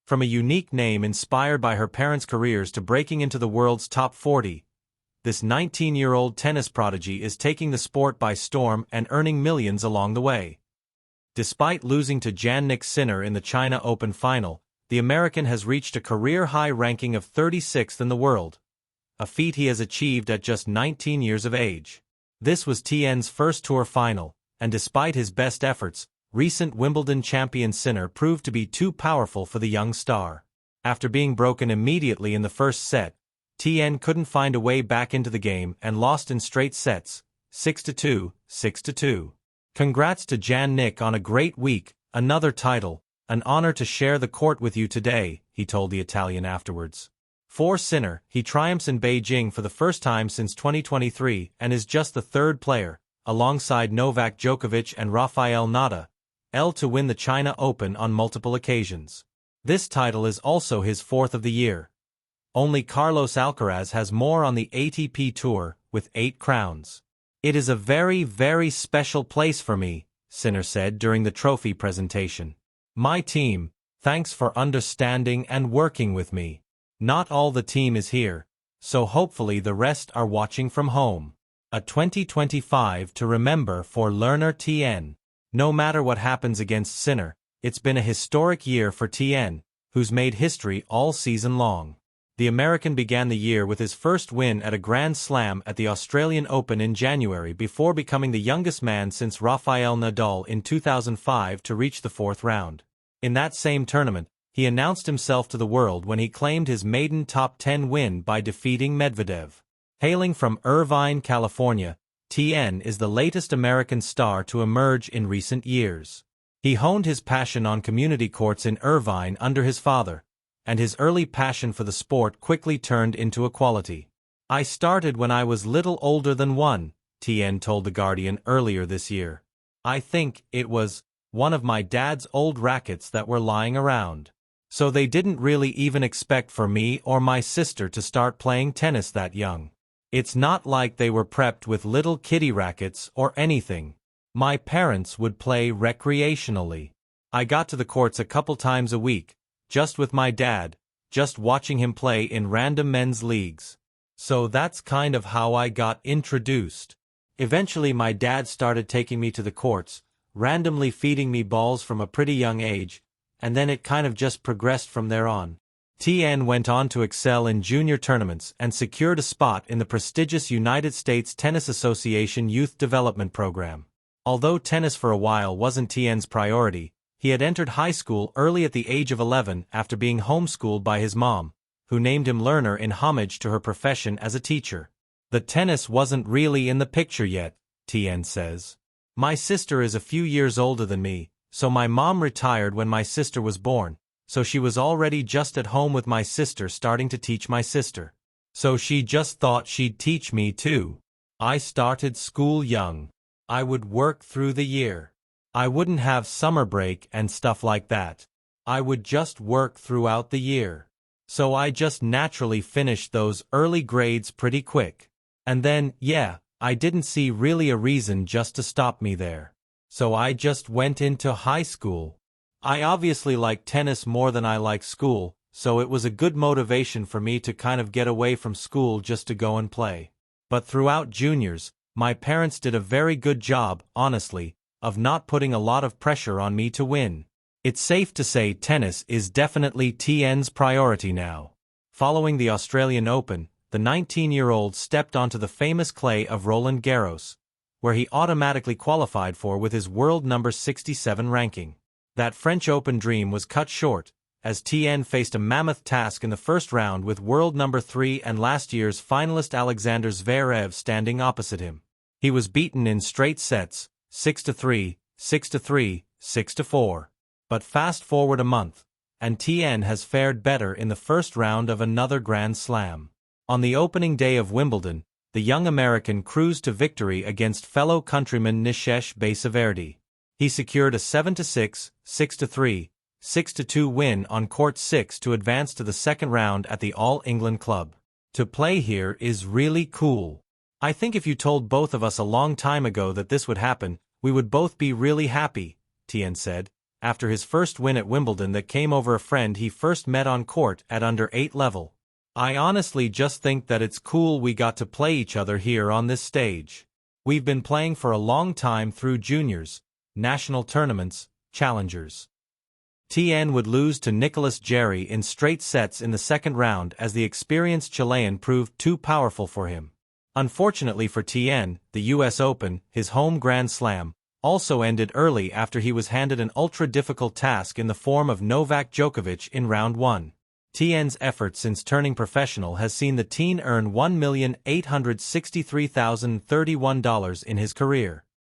From a unique name inspired by her parents' careers to breaking into the world's top 40, this 19-year-old tennis prodigy is taking the sport by storm and earning millions along the way. Despite losing to Jannik Sinner in the China Open final, the American has reached a career-high ranking of 36th in the world, a feat he has achieved at just 19 years of age. This was Tien's first tour final, and despite his best efforts, recent Wimbledon champion Sinner proved to be too powerful for the young star. After being broken immediately in the first set, Tien couldn't find a way back into the game and lost in straight sets, 6-2, 6-2. Congrats to Jannik on a great week, another title, an honor to share the court with you today, he told the Italian afterwards. For Sinner, he triumphs in Beijing for the first time since 2023 and is just the third player, alongside Novak Djokovic and Rafael Nadal, to win the China Open on multiple occasions. This title is also his fourth of the year. Only Carlos Alcaraz has more on the ATP Tour, with 8 crowns. It is a very, very special place for me, Sinner said during the trophy presentation. My team, thanks for understanding and working with me. Not all the team is here, so hopefully the rest are watching from home. A 2025 to remember for Lerner Tien. No matter what happens against Sinner, it's been a historic year for Tien, who's made history all season long. The American began the year with his first win at a Grand Slam at the Australian Open in January before becoming the youngest man since Rafael Nadal in 2005 to reach the fourth round. In that same tournament, he announced himself to the world when he claimed his maiden top 10 win by defeating Medvedev. Hailing from Irvine, California, Tien is the latest American star to emerge in recent years. He honed his passion on community courts in Irvine under his father, and his early passion for the sport quickly turned into equality. I started when I was little older than 1, Tien told The Guardian earlier this year. I think it was one of my dad's old rackets that were lying around. So they didn't really even expect for me or my sister to start playing tennis that young. It's not like they were prepped with little kiddie rackets or anything. My parents would play recreationally. I got to the courts a couple times a week, just with my dad, just watching him play in random men's leagues. So that's kind of how I got introduced. Eventually my dad started taking me to the courts, randomly feeding me balls from a pretty young age, and then it kind of just progressed from there on. Tien went on to excel in junior tournaments and secured a spot in the prestigious United States Tennis Association Youth Development Program. Although tennis for a while wasn't Tien's priority, he had entered high school early at the age of 11 after being homeschooled by his mom, who named him Lerner in homage to her profession as a teacher. The tennis wasn't really in the picture yet, Tien says. My sister is a few years older than me, so my mom retired when my sister was born, so she was already just at home with my sister starting to teach my sister. So she just thought she'd teach me too. I started school young. I would work through the year. I wouldn't have summer break and stuff like that. I would just work throughout the year. So I just naturally finished those early grades pretty quick. And then, yeah, I didn't see really a reason just to stop me there. So I just went into high school. I obviously like tennis more than I like school, so it was a good motivation for me to kind of get away from school just to go and play. But throughout juniors, my parents did a very good job, honestly, of not putting a lot of pressure on me to win. It's safe to say tennis is definitely Tien's priority now. Following the Australian Open, the 19-year-old stepped onto the famous clay of Roland Garros, where he automatically qualified for with his world number 67 ranking. That French Open dream was cut short, as Tien faced a mammoth task in the first round with world number 3 and last year's finalist Alexander Zverev standing opposite him. He was beaten in straight sets, 6-3, 6-3, 6-4. But fast forward a month, and Tien has fared better in the first round of another Grand Slam. On the opening day of Wimbledon, the young American cruised to victory against fellow countryman Nishesh Basaverdi. He secured a 7-6, 6-3, 6-2 win on court 6 to advance to the second round at the All England Club. To play here is really cool. I think if you told both of us a long time ago that this would happen, we would both be really happy, Tien said, after his first win at Wimbledon that came over a friend he first met on court at under 8 level. "I honestly just think that it's cool we got to play each other here on this stage. We've been playing for a long time through juniors, national tournaments, challengers." Tien would lose to Nicolas Jarry in straight sets in the second round as the experienced Chilean proved too powerful for him. Unfortunately for Tien, the US Open, his home Grand Slam, also ended early after he was handed an ultra-difficult task in the form of Novak Djokovic in round 1. Tien's effort since turning professional has seen the teen earn $1,863,031 in his career.